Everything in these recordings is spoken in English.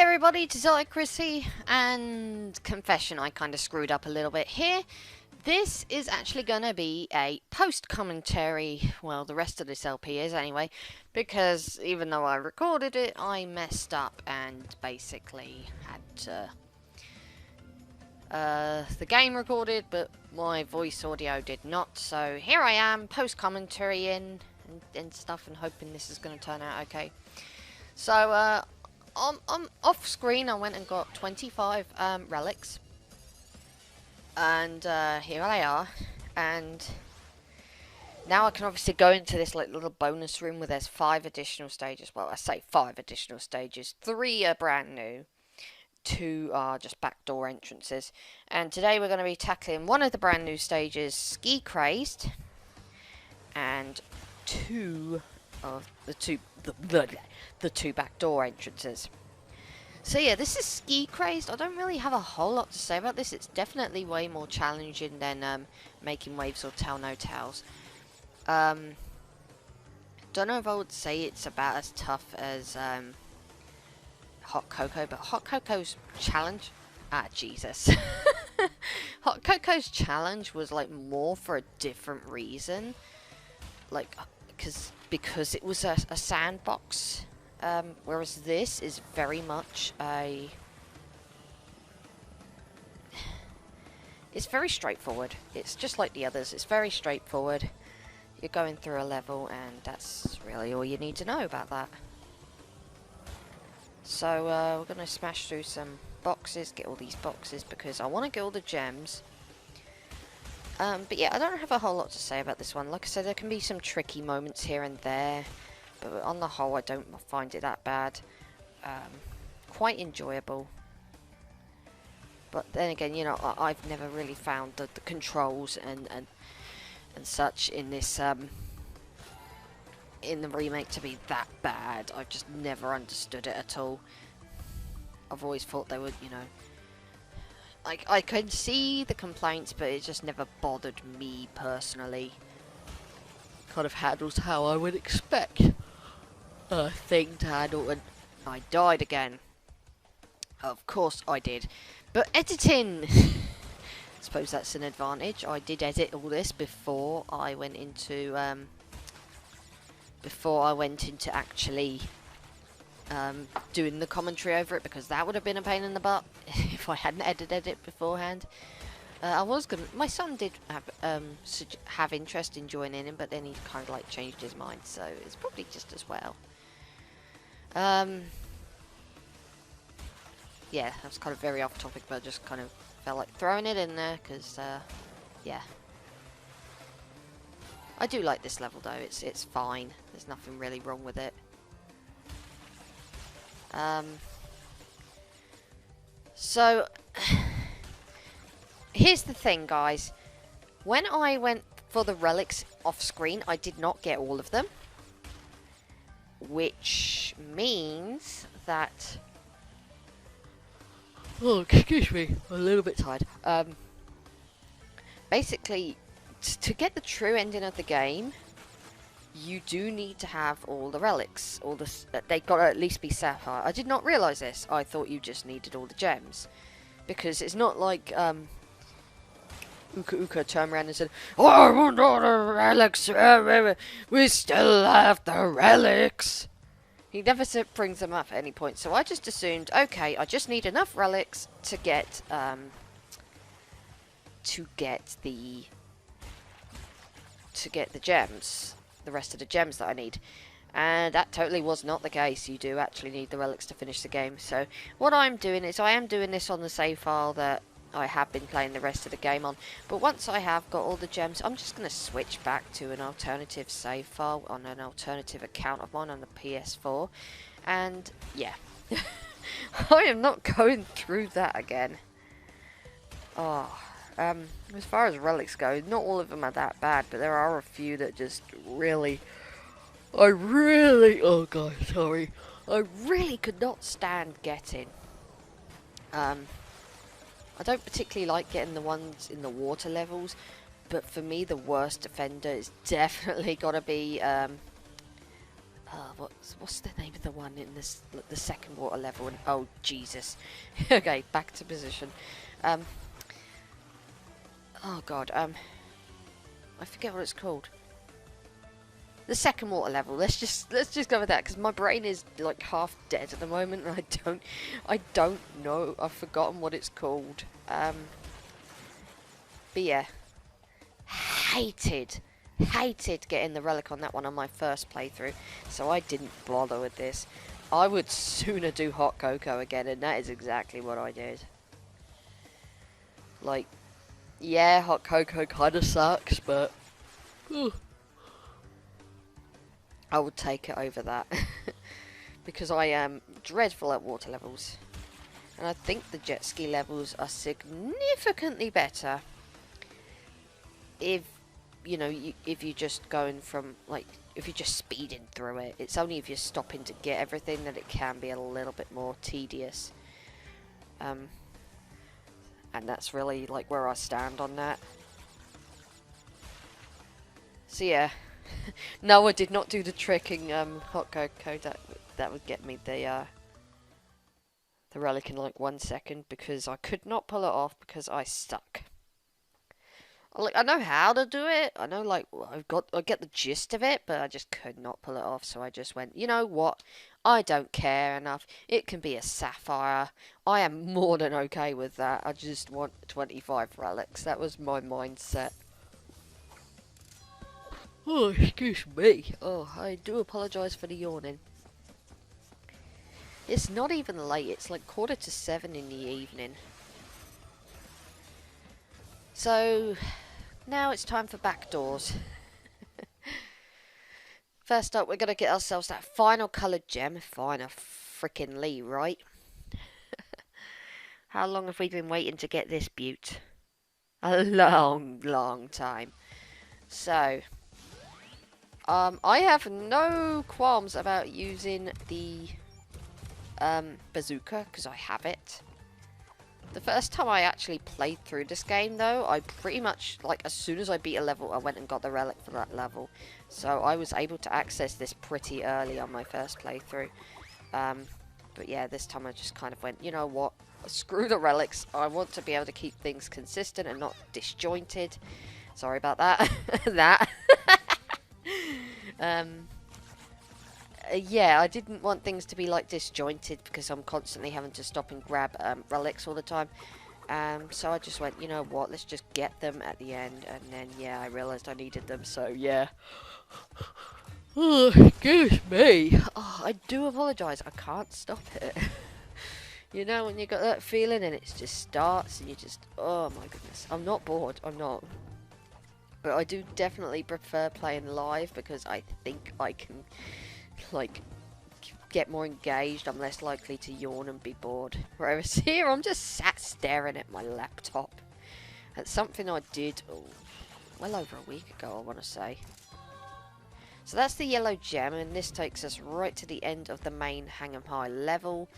everybody, it's Chrissy, and confession, I kind of screwed up a little bit here. This is actually going to be a post-commentary, well, the rest of this LP is anyway, because even though I recorded it, I messed up and basically had the game recorded, but my voice audio did not, so here I am, post-commentary and stuff, and hoping this is going to turn out okay. So, off screen, I went and got 25 relics, and here they are. And now I can obviously go into this like little bonus room where there's 5 additional stages. Well, I say 5 additional stages. 3 are brand new, 2 are just backdoor entrances. And today we're going to be tackling one of the brand new stages, Ski Crazed, and 2 of the two backdoor entrances. So yeah, this is Ski Crazed. I don't really have a whole lot to say about this. It's definitely way more challenging than Making Waves or Tell No Tales. Don't know if I would say it's about as tough as Hot Cocoa, but Hot Cocoa's challenge... Jesus. Hot Cocoa's challenge was like more for a different reason. Like, because it was a sandbox. Whereas this is very much a... It's very straightforward. It's just like the others. It's very straightforward. You're going through a level, and that's really all you need to know about that. So, we're going to smash through some boxes, get all these boxes, because I want to get all the gems. But yeah, I don't have a whole lot to say about this one. Like I said, there can be some tricky moments here and there. But on the whole, I don't find it that bad. Quite enjoyable. But then again, you know, I've never really found the controls and such in this in the remake to be that bad. I've just never understood it at all. I've always thought they would, you know, I can see the complaints, but it just never bothered me personally. Kind of handles how I would expect a thing to handle, and I died again. Of course I did. But editing! I suppose that's an advantage. I did edit all this before I went into actually doing the commentary over it, because that would have been a pain in the butt if I hadn't edited it beforehand. My son did have interest in joining in, but then he kind of like changed his mind, so it's probably just as well. Yeah, that's kind of very off topic, but I just kind of felt like throwing it in there, because, yeah. I do like this level, though. It's fine. There's nothing really wrong with it. So, here's the thing, guys. When I went for the relics off screen, I did not get all of them. Which means that... Oh, excuse me. I'm a little bit tired. Basically, to get the true ending of the game, you do need to have all the relics. They've got to at least be sapphire. I did not realise this. I thought you just needed all the gems. Because it's not like... Uka turned around and said, "Oh, I want all the relics. We still have the relics." He never brings them up at any point, so I just assumed, okay, I just need enough relics to get the gems, the rest of the gems that I need. And that totally was not the case. You do actually need the relics to finish the game. So what I'm doing is I am doing this on the save file that I have been playing the rest of the game on. But once I have got all the gems, I'm just going to switch back to an alternative save file on an alternative account of mine on the PS4. And yeah, I am not going through that again. Oh, as far as relics go, not all of them are that bad, but there are a few that just really... I really could not stand getting. I don't particularly like getting the ones in the water levels, but for me the worst offender is definitely got to be What's the name of the one in this the second water level? And oh Jesus, okay, back to position. Oh God, I forget what it's called. The second water level. Let's just go with that because my brain is like half dead at the moment, and I don't know. I've forgotten what it's called. But yeah, hated getting the relic on that one on my first playthrough, so I didn't bother with this. I would sooner do hot cocoa again, and that is exactly what I did. Like, yeah, hot cocoa kind of sucks, but I would take it over that. Because I am dreadful at water levels. And I think the jet ski levels are significantly better if, you know, if you're just going from, like, if you're just speeding through it. It's only if you're stopping to get everything that it can be a little bit more tedious. And that's really, like, where I stand on that. So, yeah. No, I did not do the tricking hot cocoa. That would get me the relic in like 1 second because I could not pull it off because I suck. Like, I know how to do it. I know, like, I get the gist of it, but I just could not pull it off. So I just went, you know what? I don't care enough. It can be a sapphire. I am more than okay with that. I just want 25 relics. That was my mindset. Oh, excuse me. Oh, I do apologise for the yawning. It's not even late. It's like 6:45 in the evening. So, now it's time for back doors. First up, we're going to get ourselves that final coloured gem. Final frickin' Lee, right? How long have we been waiting to get this beaut? A long, long time. So, I have no qualms about using the bazooka because I have it. The first time I actually played through this game, though, I pretty much, like, as soon as I beat a level, I went and got the relic for that level. So I was able to access this pretty early on my first playthrough. But yeah, this time I just kind of went, you know what, screw the relics. I want to be able to keep things consistent and not disjointed. Sorry about that. Yeah, I didn't want things to be like disjointed because I'm constantly having to stop and grab relics all the time. So I just went, you know what, let's just get them at the end. And then, yeah, I realised I needed them, so yeah. Oh, excuse me. Oh, I do apologise, I can't stop it. You know, when you got that feeling and it just starts and you just, oh my goodness. I'm not bored, I'm not. But I do definitely prefer playing live because I think I can, like, get more engaged. I'm less likely to yawn and be bored. Whereas here, I'm just sat staring at my laptop. That's something I did well over a week ago, I want to say. So that's the yellow gem, and this takes us right to the end of the main Hang 'em High level.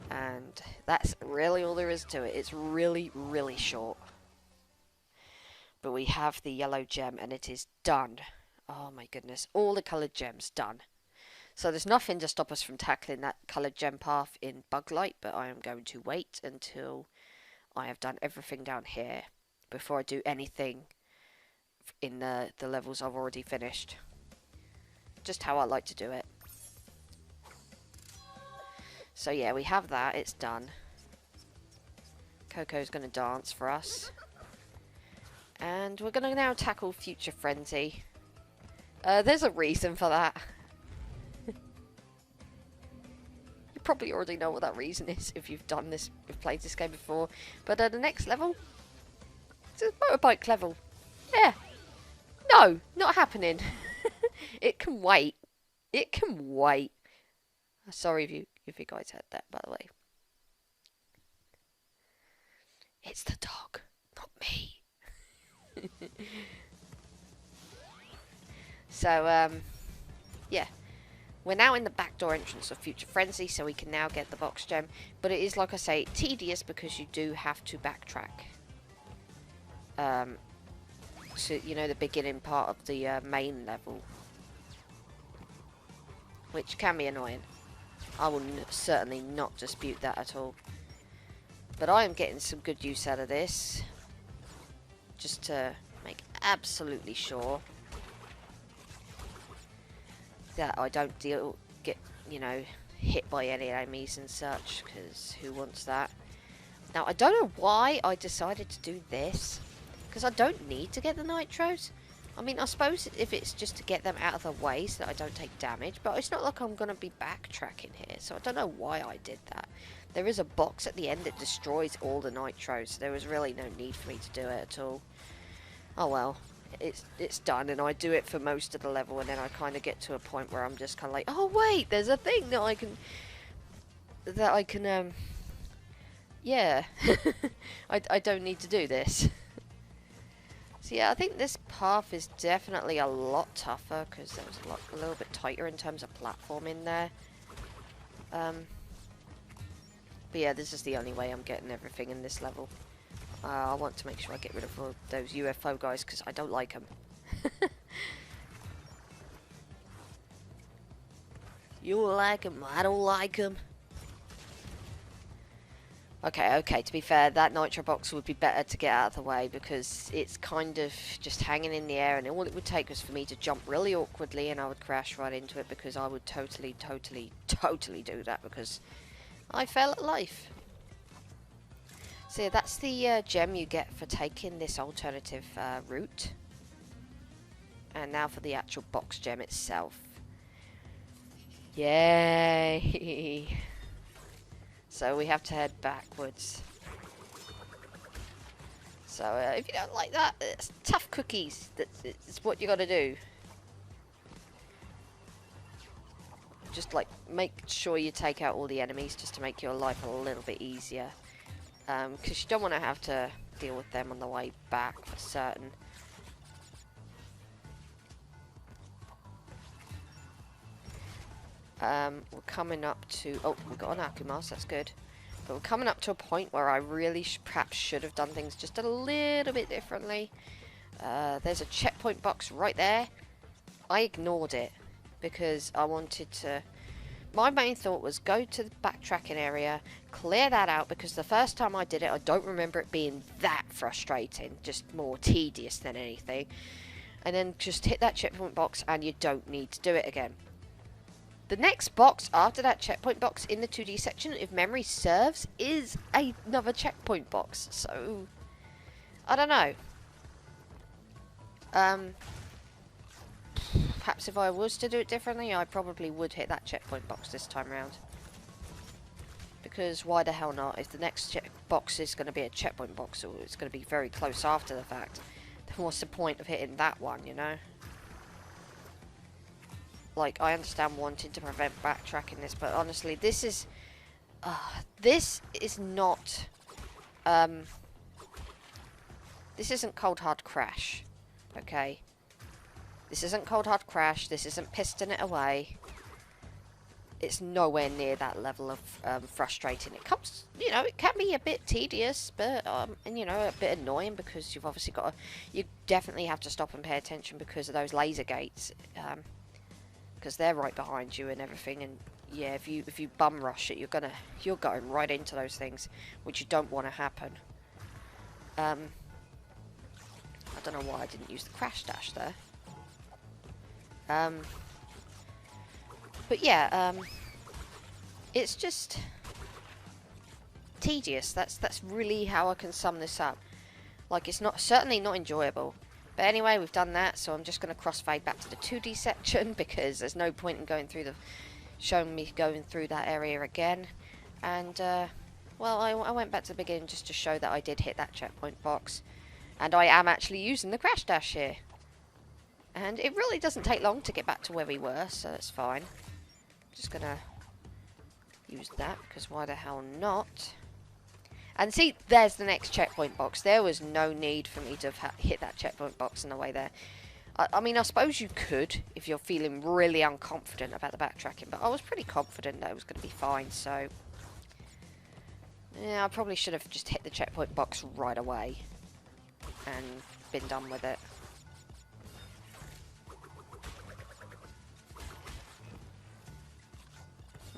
And that's really all there is to it. It's really, really short. But we have the yellow gem, and it is done. Oh my goodness, all the coloured gems done. So there's nothing to stop us from tackling that coloured gem path in Bug Light, but I am going to wait until I have done everything down here before I do anything in the levels I've already finished. Just how I like to do it. So yeah, we have that, it's done. Coco's going to dance for us. And we're going to now tackle Future Frenzy. There's a reason for that. Probably already know what that reason is if you've done this, if played this game before. But the next level, it's a motorbike level. Yeah, no, not happening. It can wait. It can wait. Sorry if you guys heard that, by the way. It's the dog, not me. So yeah. We're now in the backdoor entrance of Future Frenzy, so we can now get the box gem. But it is, like I say, tedious because you do have to backtrack. So, you know, the beginning part of the main level. which can be annoying. I will certainly not dispute that at all. But I am getting some good use out of this, just to make absolutely sure that I don't get, you know, hit by any enemies and such, because who wants that? Now, I don't know why I decided to do this, because I don't need to get the nitros. I mean, I suppose if it's just to get them out of the way so that I don't take damage, but it's not like I'm going to be backtracking here, so I don't know why I did that. There is a box at the end that destroys all the nitros, so there was really no need for me to do it at all. Oh well, it's done, and I do it for most of the level, and then I kind of get to a point where I'm just kind of like, oh wait, there's a thing that I can, yeah, I don't need to do this. So yeah, I think this path is definitely a lot tougher, because there was a little bit tighter in terms of platforming there. But yeah, this is the only way I'm getting everything in this level. I want to make sure I get rid of all those UFO guys, because I don't like them. You like them, I don't like them. Okay, to be fair, that nitro box would be better to get out of the way, because it's kind of just hanging in the air, and all it would take was for me to jump really awkwardly and I would crash right into it, because I would totally do that, because I fell at life. So yeah, that's the gem you get for taking this alternative route. And now for the actual box gem itself. Yay! So we have to head backwards. So if you don't like that, it's tough cookies. It's what you gotta do. Just like make sure you take out all the enemies just to make your life a little bit easier. Because you don't want to have to deal with them on the way back for certain. We're coming up to... Oh, we've got an Akumas, that's good. But we're coming up to a point where I really perhaps should have done things just a little bit differently. There's a checkpoint box right there. I ignored it because I wanted to... My main thought was go to the backtracking area, clear that out, because the first time I did it, I don't remember it being that frustrating, just more tedious than anything. And then just hit that checkpoint box and you don't need to do it again. The next box after that checkpoint box in the 2D section, if memory serves, is another checkpoint box. So, I don't know. Perhaps if I was to do it differently, I probably would hit that checkpoint box this time around. Because why the hell not? If the next box is going to be a checkpoint box, or it's going to be very close after the fact, then what's the point of hitting that one, you know? Like, I understand wanting to prevent backtracking this, but honestly, this is not, this isn't Cold Hard Crash, okay? This isn't Cold Hard Crash, this isn't piston it away. It's nowhere near that level of frustrating. It comes, you know, it can be a bit tedious, but, and you know, a bit annoying, because you've obviously got to, you definitely have to stop and pay attention because of those laser gates. Because they're right behind you and everything, and yeah, if you bum rush it, you're going right into those things, which you don't want to happen. I don't know why I didn't use the crash dash there. But yeah, it's just tedious. That's really how I can sum this up. Like, it's certainly not enjoyable. But anyway, we've done that, so I'm just going to crossfade back to the 2D section, because there's no point in showing me going through that area again. And, well, I went back to the beginning just to show that I did hit that checkpoint box. And I am actually using the crash dash here. And it really doesn't take long to get back to where we were, so that's fine. Just going to use that, because why the hell not? And see, there's the next checkpoint box. There was no need for me to have hit that checkpoint box on the way there. I mean, I suppose you could if you're feeling really unconfident about the backtracking, but I was pretty confident that it was going to be fine, so... Yeah, I probably should have just hit the checkpoint box right away and been done with it.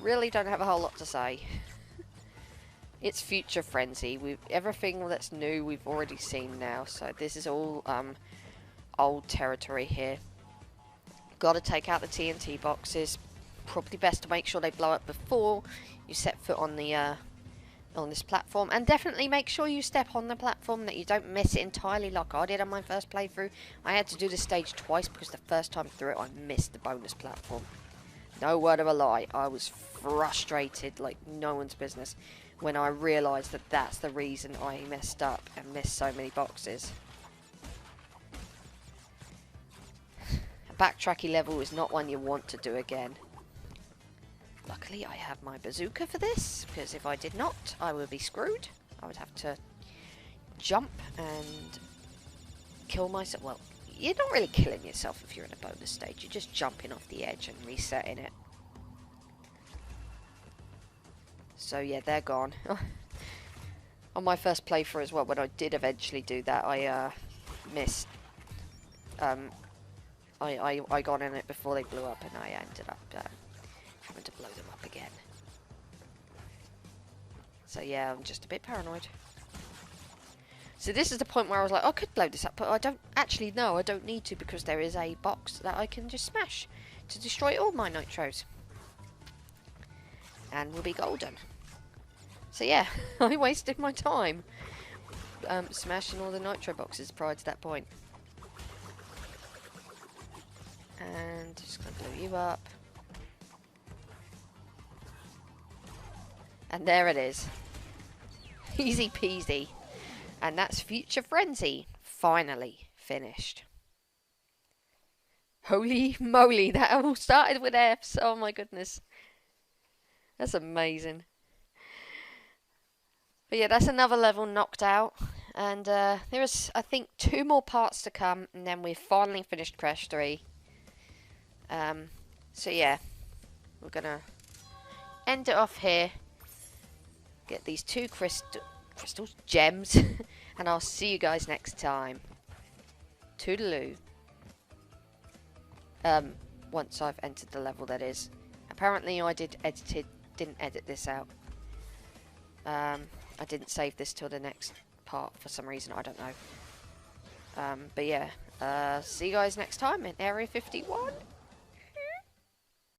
really don't have a whole lot to say. It's Future Frenzy. Everything that's new we've already seen now, so this is all old territory here. Got to take out the TNT boxes. Probably best to make sure they blow up before you set foot on the on this platform, and definitely make sure you step on the platform, that you don't miss it entirely like I did on my first playthrough. I had to do this stage twice because the first time through it I missed the bonus platform. No word of a lie, I was frustrated like no one's business when I realised that that's the reason I messed up and missed so many boxes. A backtracky level is not one you want to do again. Luckily I have my bazooka for this, because if I did not, I would be screwed. I would have to jump and kill myself. Well, you're not really killing yourself if you're in a bonus stage, you're just jumping off the edge and resetting it. So yeah, they're gone. On my first playthrough as well, when I did eventually do that, I missed. I got in it before they blew up, and I ended up having to blow them up again. So yeah, I'm just a bit paranoid. So this is the point where I was like, I could blow this up, but I don't actually know. I don't need to, because there is a box that I can just smash to destroy all my nitros. And we'll be golden. So yeah, I wasted my time smashing all the nitro boxes prior to that point. And just gonna blow you up. And there it is. Easy peasy. And that's Future Frenzy. Finally finished. Holy moly, that all started with Fs. Oh my goodness. That's amazing. But yeah, that's another level knocked out. And there is, I think, 2 more parts to come. And then we've finally finished Crash 3. So yeah, we're gonna end it off here. Get these 2 crystals, gems. And I'll see you guys next time. Toodaloo. Once I've entered the level, that is. Apparently I didn't edit this out. I didn't save this till the next part for some reason, I don't know. But yeah, see you guys next time in Area 51.